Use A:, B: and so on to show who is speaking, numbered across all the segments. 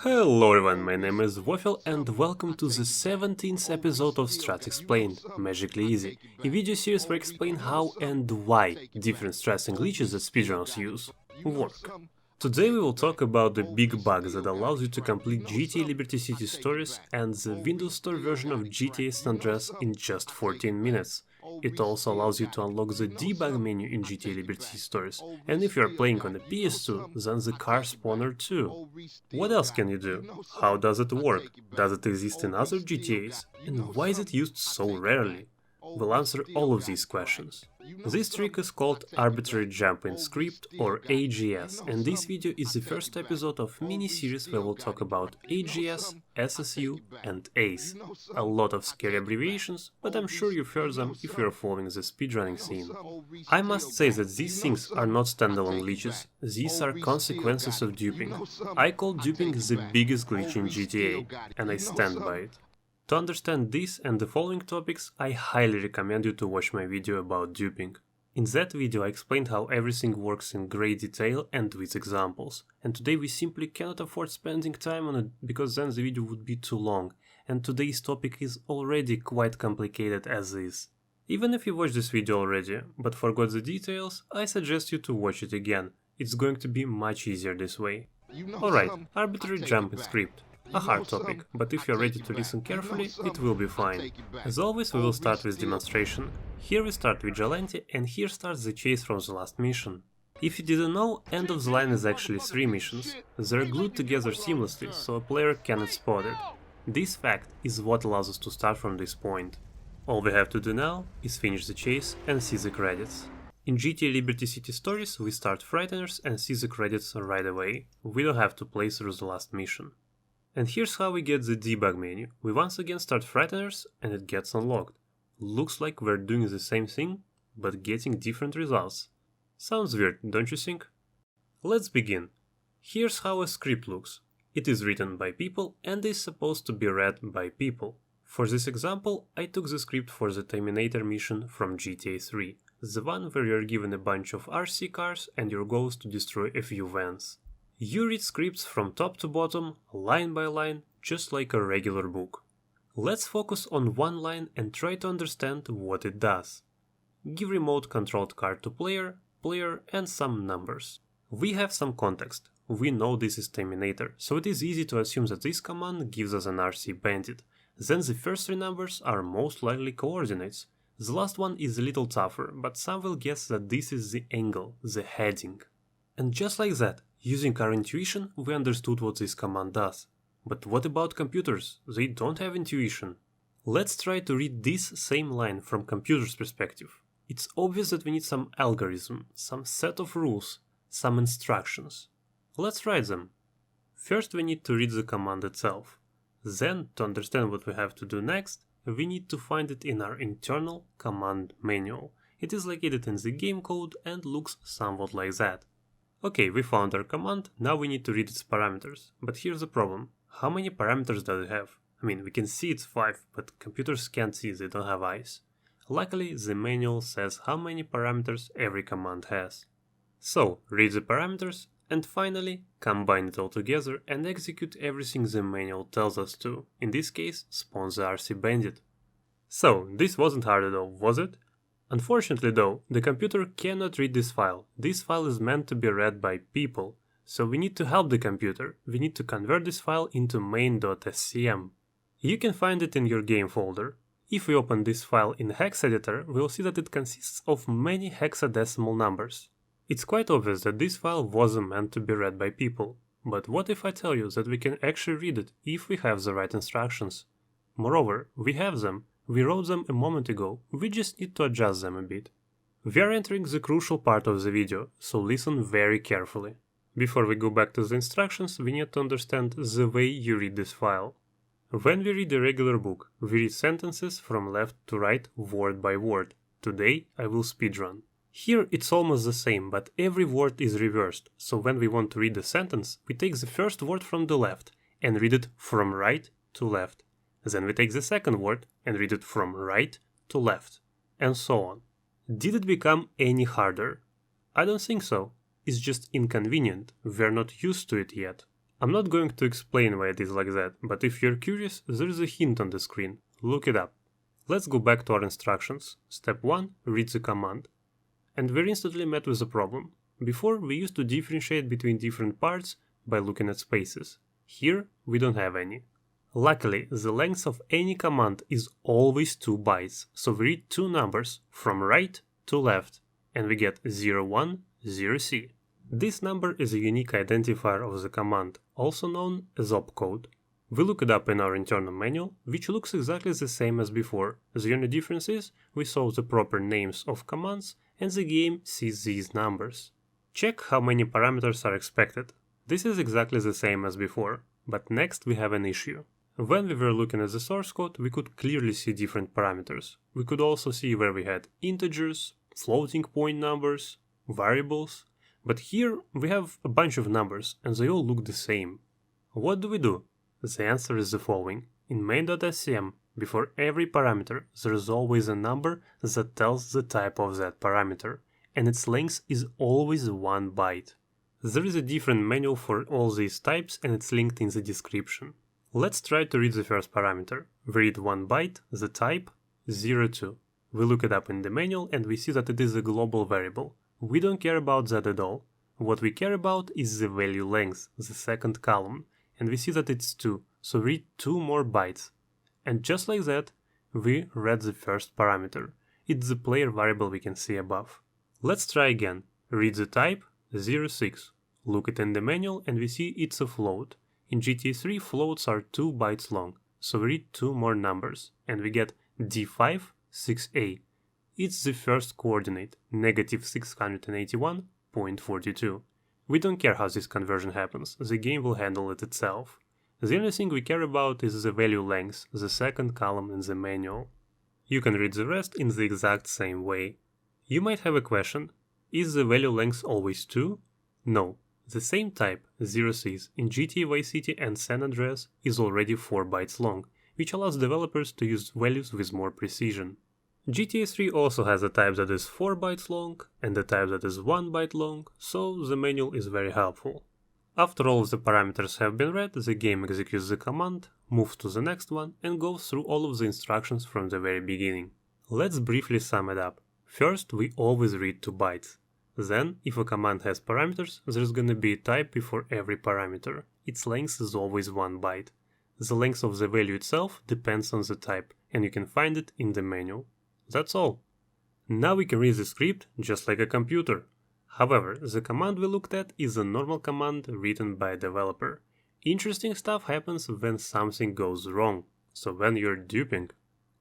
A: Hello everyone, my name is Waffle and welcome to the 17th episode of Strats Explained, Magically Easy, a video series where I explain how and why different strats and glitches that speedrunners use work. Today we will talk about the big bug that allows you to complete GTA Liberty City stories and the Windows Store version of GTA San Andreas in just 14 minutes. It also allows you to unlock the debug menu in GTA Liberty City stories, and if you are playing on a PS2, then the car spawner too. What else can you do? How does it work? Does it exist in other GTAs? And why is it used so rarely? We'll answer all of these questions. This trick is called arbitrary jumping script or AJS, and this video is the first episode of mini-series where we'll talk about AJS, SSU and ACE. A lot of scary abbreviations, but I'm sure you've heard them if you're following the speedrunning scene. I must say that these things are not standalone glitches, these are consequences of duping. I call duping the biggest glitch in GTA, and I stand by it. To understand this and the following topics, I highly recommend you to watch my video about duping. In that video I explained how everything works in great detail and with examples, and today we simply cannot afford spending time on it because then the video would be too long, and today's topic is already quite complicated as is. Even if you watched this video already, but forgot the details, I suggest you to watch it again, it's going to be much easier this way. Alright, arbitrary jumping script. A hard topic, but if you're ready to listen carefully, it will be fine. As always, we will start with demonstration. Here we start Vigilante, and here starts the chase from the last mission. If you didn't know, end of the line is actually 3 missions. They're glued together seamlessly, so a player cannot spot it. This fact is what allows us to start from this point. All we have to do now is finish the chase and see the credits. In GTA Liberty City stories, we start Frighteners and see the credits right away. We don't have to play through the last mission. And here's how we get the debug menu. We once again start Frighteners and it gets unlocked. Looks like we're doing the same thing, but getting different results. Sounds weird, don't you think? Let's begin. Here's how a script looks. It is written by people and is supposed to be read by people. For this example, I took the script for the Terminator mission from GTA 3, the one where you're given a bunch of RC cars and your goal is to destroy a few vans. You read scripts from top to bottom, line by line, just like a regular book. Let's focus on one line and try to understand what it does. Give remote controlled car to player, and some numbers. We have some context. We know this is Terminator, so it is easy to assume that this command gives us an RC bandit. Then the first 3 numbers are most likely coordinates. The last one is a little tougher, but some will guess that this is the angle, the heading. And just like that, using our intuition, we understood what this command does. But what about computers? They don't have intuition. Let's try to read this same line from computer's perspective. It's obvious that we need some algorithm, some set of rules, some instructions. Let's write them. First we need to read the command itself. Then, to understand what we have to do next, we need to find it in our internal command manual. It is located in the game code and looks somewhat like that. Okay, we found our command, now we need to read its parameters. But here's the problem. How many parameters does it have? I mean, we can see it's 5, but computers can't see, they don't have eyes. Luckily, the manual says how many parameters every command has. So, read the parameters, and finally, combine it all together and execute everything the manual tells us to. In this case, spawn the RC bandit. So, this wasn't hard at all, was it? Unfortunately though, the computer cannot read this file. This file is meant to be read by people, so we need to help the computer. We need to convert this file into main.scm. You can find it in your game folder. If we open this file in hex editor, we'll see that it consists of many hexadecimal numbers. It's quite obvious that this file wasn't meant to be read by people. But what if I tell you that we can actually read it if we have the right instructions? Moreover, we have them. We wrote them a moment ago, we just need to adjust them a bit. We are entering the crucial part of the video, so listen very carefully. Before we go back to the instructions, we need to understand the way you read this file. When we read a regular book, we read sentences from left to right, word by word. Today I will speedrun. Here it's almost the same, but every word is reversed, so when we want to read a sentence, we take the first word from the left and read it from right to left. Then we take the second word and read it from right to left, and so on. Did it become any harder? I don't think so. It's just inconvenient, we're not used to it yet. I'm not going to explain why it is like that, but if you're curious, there is a hint on the screen. Look it up. Let's go back to our instructions. Step 1. Read the command. And we're instantly met with a problem. Before, we used to differentiate between different parts by looking at spaces. Here, we don't have any. Luckily, the length of any command is always 2 bytes, so we read 2 numbers from right to left, and we get 01, 0C. This number is a unique identifier of the command, also known as opcode. We look it up in our internal manual, which looks exactly the same as before. The only difference is we saw the proper names of commands and the game sees these numbers. Check how many parameters are expected. This is exactly the same as before, but next we have an issue. When we were looking at the source code, we could clearly see different parameters. We could also see where we had integers, floating point numbers, variables, but here we have a bunch of numbers and they all look the same. What do? The answer is the following. In main.scm, before every parameter, there is always a number that tells the type of that parameter, and its length is always 1 byte. There is a different manual for all these types and it's linked in the description. Let's try to read the first parameter. We read 1 byte, the type 02. We look it up in the manual and we see that it is a global variable. We don't care about that at all. What we care about is the value length, the second column, and we see that it's 2, so read 2 more bytes. And just like that, we read the first parameter. It's the player variable we can see above. Let's try again. Read the type 06. Look it in the manual and we see it's a float. In GTA 3 floats are 2 bytes long, so we read 2 more numbers, and we get D5 6A. It's the first coordinate, negative 681.42. We don't care how this conversion happens, the game will handle it itself. The only thing we care about is the value length, the second column in the manual. You can read the rest in the exact same way. You might have a question, is the value length always 2? No. The same type, 0Cs, in GTA Vice City and San Andreas is already 4 bytes long, which allows developers to use values with more precision. GTA 3 also has a type that is 4 bytes long and a type that is 1 byte long, so the manual is very helpful. After all of the parameters have been read, the game executes the command, moves to the next one, and goes through all of the instructions from the very beginning. Let's briefly sum it up. First, we always read 2 bytes. Then, if a command has parameters, there's gonna be a type before every parameter. Its length is always 1 byte. The length of the value itself depends on the type, and you can find it in the manual. That's all. Now we can read the script just like a computer. However, the command we looked at is a normal command written by a developer. Interesting stuff happens when something goes wrong, so when you're duping.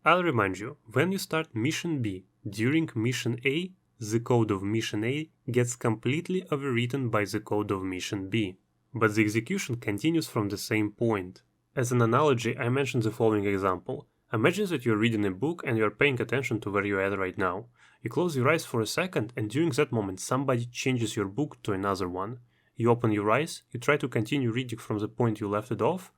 A: I'll remind you, when you start Mission B, during Mission A, the code of Mission A gets completely overwritten by the code of Mission B, but the execution continues from the same point. As an analogy, I mentioned the following example. Imagine that you're reading a book and you're paying attention to where you're at right now. You close your eyes for a second and during that moment somebody changes your book to another one. You open your eyes, you try to continue reading from the point you left it off,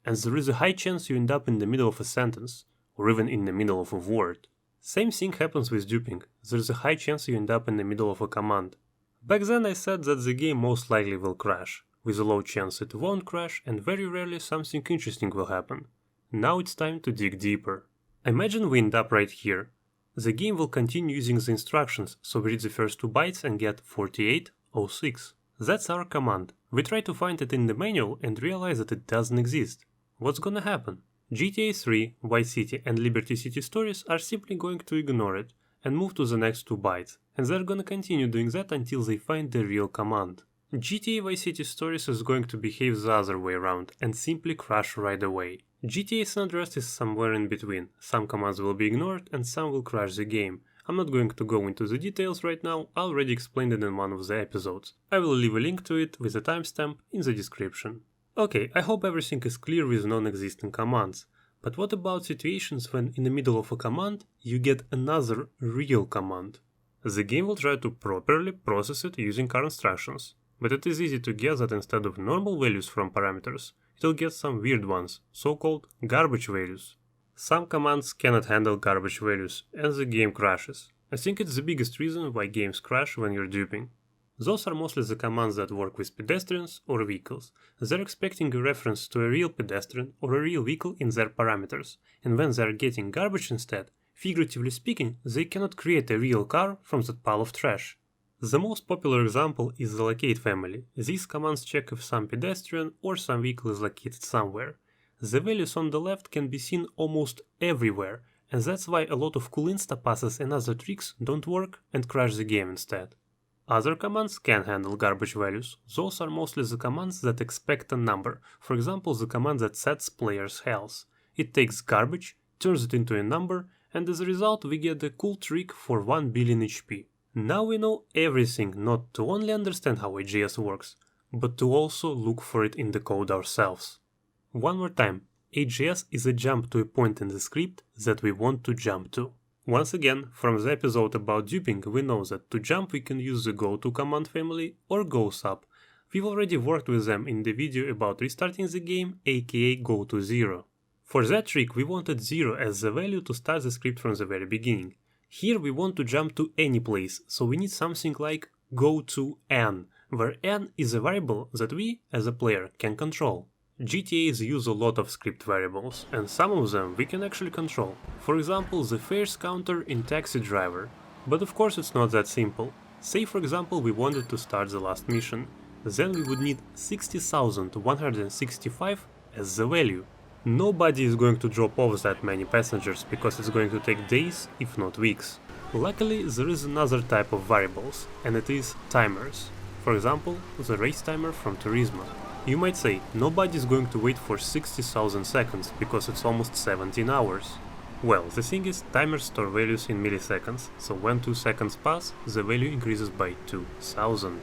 A: and there is a high chance you end up in the middle of a sentence, or even in the middle of a word. Same thing happens with duping. There's a high chance you end up in the middle of a command. Back then I said that the game most likely will crash. With a low chance it won't crash and very rarely something interesting will happen. Now it's time to dig deeper. Imagine we end up right here. The game will continue using the instructions, so we read the first 2 bytes and get 4806. That's our command. We try to find it in the manual and realize that it doesn't exist. What's gonna happen? GTA 3, Vice City and Liberty City stories are simply going to ignore it and move to the next 2 bytes, and they're gonna continue doing that until they find the real command. GTA Vice City stories is going to behave the other way around and simply crash right away. GTA San Andreas is somewhere in between. Some commands will be ignored and some will crash the game. I'm not going to go into the details right now, I already explained it in one of the episodes. I will leave a link to it with a timestamp in the description. Okay, I hope everything is clear with non-existing commands. But what about situations when in the middle of a command you get another real command? The game will try to properly process it using our instructions. But it is easy to guess that instead of normal values from parameters, it'll get some weird ones, so-called garbage values. Some commands cannot handle garbage values, and the game crashes. I think it's the biggest reason why games crash when you're duping. Those are mostly the commands that work with pedestrians or vehicles. They're expecting a reference to a real pedestrian or a real vehicle in their parameters, and when they're getting garbage instead, figuratively speaking, they cannot create a real car from that pile of trash. The most popular example is the locate family. These commands check if some pedestrian or some vehicle is located somewhere. The values on the left can be seen almost everywhere, and that's why a lot of cool insta passes and other tricks don't work and crash the game instead. Other commands can handle garbage values. Those are mostly the commands that expect a number, for example the command that sets player's health. It takes garbage, turns it into a number, and as a result we get the cool trick for 1 billion HP. Now we know everything, not to only understand how AJS works, but to also look for it in the code ourselves. One more time, AJS is a jump to a point in the script that we want to jump to. Once again, from the episode about duping, we know that to jump we can use the goto command family or go-sub. We've already worked with them in the video about restarting the game, aka go to 0. For that trick we wanted 0 as the value to start the script from the very beginning. Here we want to jump to any place, so we need something like go to n, where n is a variable that we, as a player, can control. GTAs use a lot of script variables, and some of them we can actually control. For example, the fares counter in Taxi Driver. But of course it's not that simple. Say for example we wanted to start the last mission. Then we would need 60,165 as the value. Nobody is going to drop off that many passengers because it's going to take days, if not weeks. Luckily, there is another type of variables, and it is timers. For example, the race timer from Turismo. You might say, nobody is going to wait for 60,000 seconds because it's almost 17 hours. Well, the thing is, timers store values in milliseconds, so when 2 seconds pass, the value increases by 2000.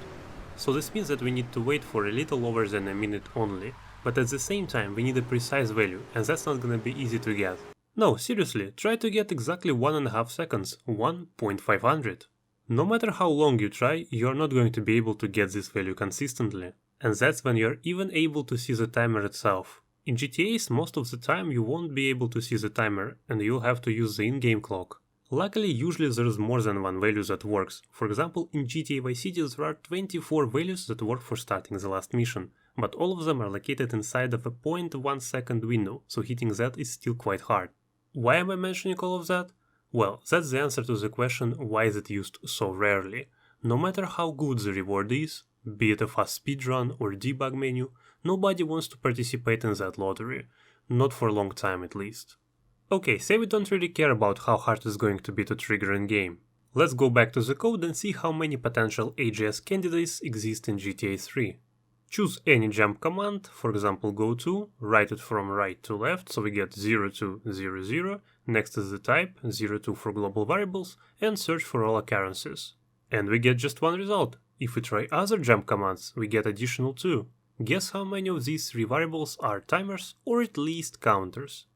A: So this means that we need to wait for a little over than a minute only. But at the same time we need a precise value, and that's not gonna be easy to get. No, seriously, try to get exactly 1.5 seconds, 1.500. No matter how long you try, you're not going to be able to get this value consistently. And that's when you're even able to see the timer itself. In GTAs, most of the time you won't be able to see the timer, and you'll have to use the in-game clock. Luckily, usually there's more than one value that works. For example, in GTA Vice City there are 24 values that work for starting the last mission. But all of them are located inside of a 0.1 second window, so hitting that is still quite hard. Why am I mentioning all of that? Well, that's the answer to the question why is it used so rarely. No matter how good the reward is, be it a fast speedrun or debug menu, nobody wants to participate in that lottery. Not for a long time at least. Okay, say we don't really care about how hard it's going to be to trigger in game. Let's go back to the code and see how many potential AJS candidates exist in GTA 3. Choose any jump command, for example go to, write it from right to left, so we get 0200, next is the type, 02 for global variables, and search for all occurrences. And we get just one result. If we try other jump commands, we get additional 2. Guess how many of these 3 variables are timers or at least counters?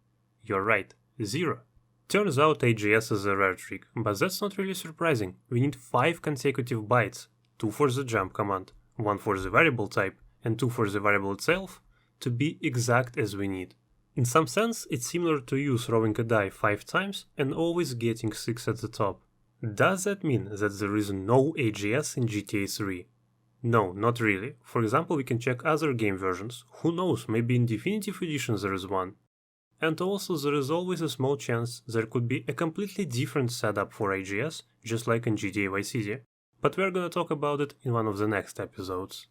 A: You're right, 0. Turns out AJS is a rare trick, but that's not really surprising. We need 5 consecutive bytes, 2 for the jump command, 1 for the variable type, and 2 for the variable itself, to be exact as we need. In some sense, it's similar to you throwing a die 5 times and always getting 6 at the top. Does that mean that there is no AJS in GTA 3? No, not really. For example, we can check other game versions. Who knows, maybe in Definitive Edition there is one. And also there is always a small chance there could be a completely different setup for AJS, just like in GTA Vice City. But we're gonna talk about it in one of the next episodes.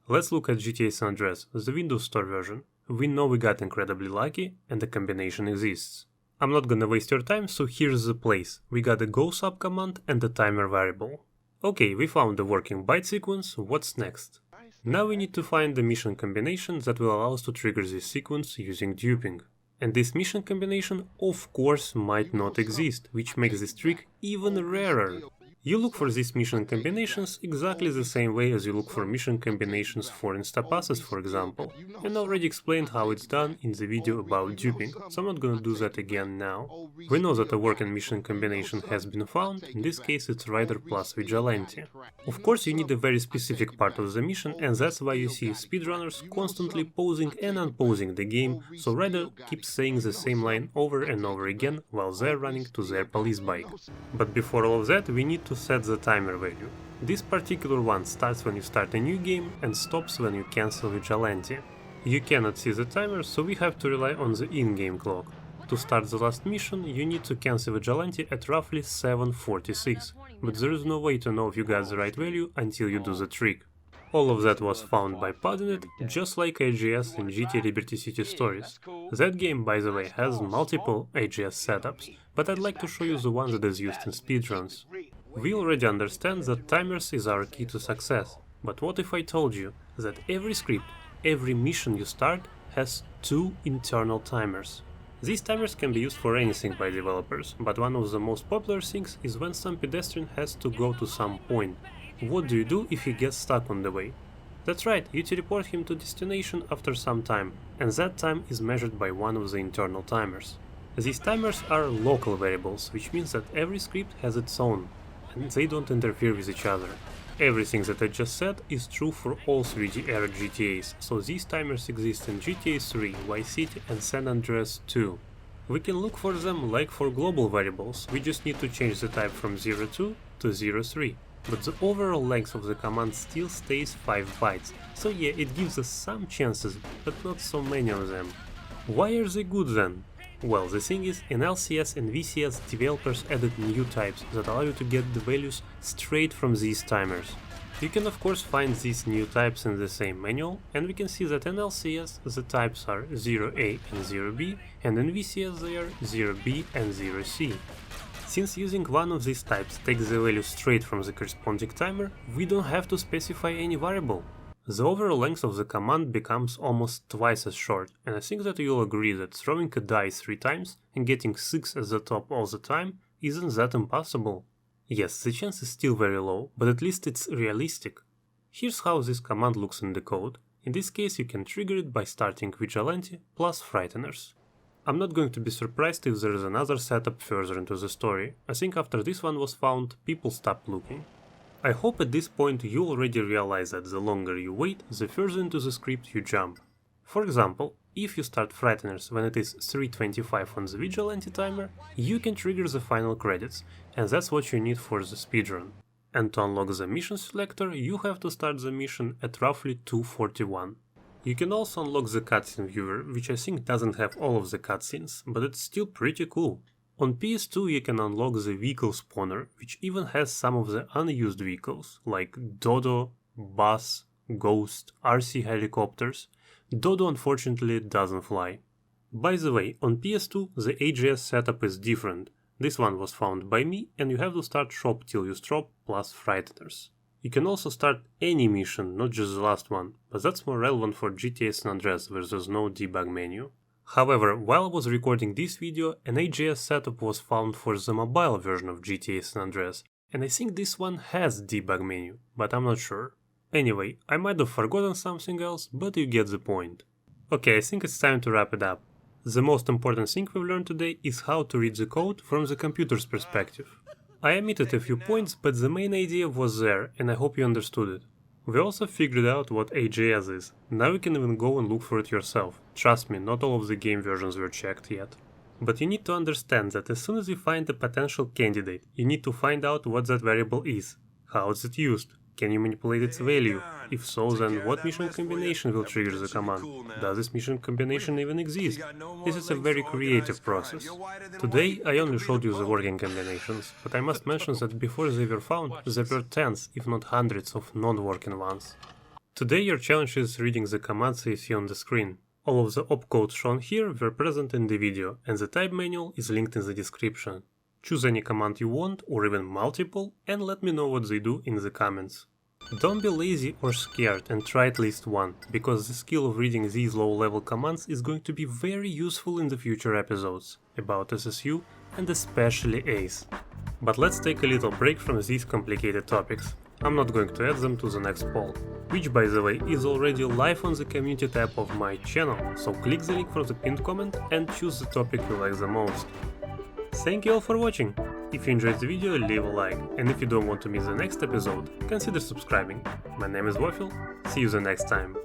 A: Let's look at GTA San Andreas, the Windows Store version. We know we got incredibly lucky and the combination exists. I'm not gonna waste your time, so here's the place. We got a go sub command and a timer variable. Okay, we found the working byte sequence, what's next? Now we need to find the mission combination that will allow us to trigger this sequence using duping. And this mission combination of course might not exist, which makes this trick even rarer. You look for these mission combinations exactly the same way as you look for mission combinations for instapasses, for example, and I already explained how it's done in the video about duping, so I'm not gonna do that again now. We know that a working mission combination has been found, in this case it's Rider plus Vigilante. Of course you need a very specific part of the mission, and that's why you see speedrunners constantly pausing and unpausing the game, so Rider keeps saying the same line over and over again while they're running to their police bike. But before all of that we need to set the timer value. This particular one starts when you start a new game and stops when you cancel Vigilante. You cannot see the timer, so we have to rely on the in-game clock. To start the last mission, you need to cancel Vigilante at roughly 7:46, but there is no way to know if you got the right value until you do the trick. All of that was found by padding it, just like AJS in GTA Liberty City Stories. That game, by the way, has multiple AJS setups, but I'd like to show you the one that is used in speedruns. We already understand that timers is our key to success, but what if I told you that every script, every mission you start has 2 internal timers? These timers can be used for anything by developers, but one of the most popular things is when some pedestrian has to go to some point. What do you do if he gets stuck on the way? That's right, you teleport him to destination after some time, and that time is measured by one of the internal timers. These timers are local variables, which means that every script has its own, and they don't interfere with each other. Everything that I just said is true for all 3D era GTAs, so these timers exist in GTA 3, Vice City and San Andreas too. We can look for them like for global variables, we just need to change the type from 02 to 03. But the overall length of the command still stays 5 bytes, so yeah, it gives us some chances, but not so many of them. Why are they good then? Well, the thing is, in LCS and VCS developers added new types that allow you to get the values straight from these timers. You can of course find these new types in the same manual, and we can see that in LCS the types are 0A and 0B, and in VCS they are 0B and 0C. Since using one of these types takes the value straight from the corresponding timer, we don't have to specify any variable. The overall length of the command becomes almost twice as short, and I think that you'll agree that throwing a die 3 times and getting 6 at the top all the time isn't that impossible. Yes, the chance is still very low, but at least it's realistic. Here's how this command looks in the code. In this case you can trigger it by starting Vigilante plus Frighteners. I'm not going to be surprised if there is another setup further into the story. I think after this one was found, people stopped looking. I hope at this point you already realize that the longer you wait, the further into the script you jump. For example, if you start Frighteners when it is 3:25 on the Vigilante timer, you can trigger the final credits, and that's what you need for the speedrun. And to unlock the mission selector, you have to start the mission at roughly 2:41. You can also unlock the cutscene viewer, which I think doesn't have all of the cutscenes, but it's still pretty cool. On PS2 you can unlock the vehicle spawner, which even has some of the unused vehicles, like Dodo, Bus, Ghost, RC helicopters. Dodo unfortunately doesn't fly. By the way, on PS2 the AJS setup is different. This one was found by me, and you have to start shop till you strop plus Frighteners. You can also start any mission, not just the last one, but that's more relevant for GTA San Andreas where there's no debug menu. However, while I was recording this video, an AJS setup was found for the mobile version of GTA San Andreas, and I think this one has debug menu, but I'm not sure. Anyway, I might have forgotten something else, but you get the point. Okay, I think it's time to wrap it up. The most important thing we've learned today is how to read the code from the computer's perspective. I omitted a few points, but the main idea was there, and I hope you understood it. We also figured out what AJS is. Now you can even go and look for it yourself. Trust me, not all of the game versions were checked yet. But you need to understand that as soon as you find a potential candidate, you need to find out what that variable is. How is it used? Can you manipulate its value? If so, then what mission combination will trigger the command? Does this mission combination even exist? This is a very creative process. Today I only showed you the working combinations, but I must mention that before they were found, there were tens, if not hundreds of non-working ones. Today your challenge is reading the commands you see on the screen. All of the opcodes shown here were present in the video, and the type manual is linked in the description. Choose any command you want, or even multiple, and let me know what they do in the comments. Don't be lazy or scared and try at least one, because the skill of reading these low-level commands is going to be very useful in the future episodes about SSU and especially ACE. But let's take a little break from these complicated topics. I'm not going to add them to the next poll, which by the way is already live on the community tab of my channel, so click the link from the pinned comment and choose the topic you like the most. Thank you all for watching! If you enjoyed the video, leave a like, and if you don't want to miss the next episode, consider subscribing. My name is Waffle, see you the next time.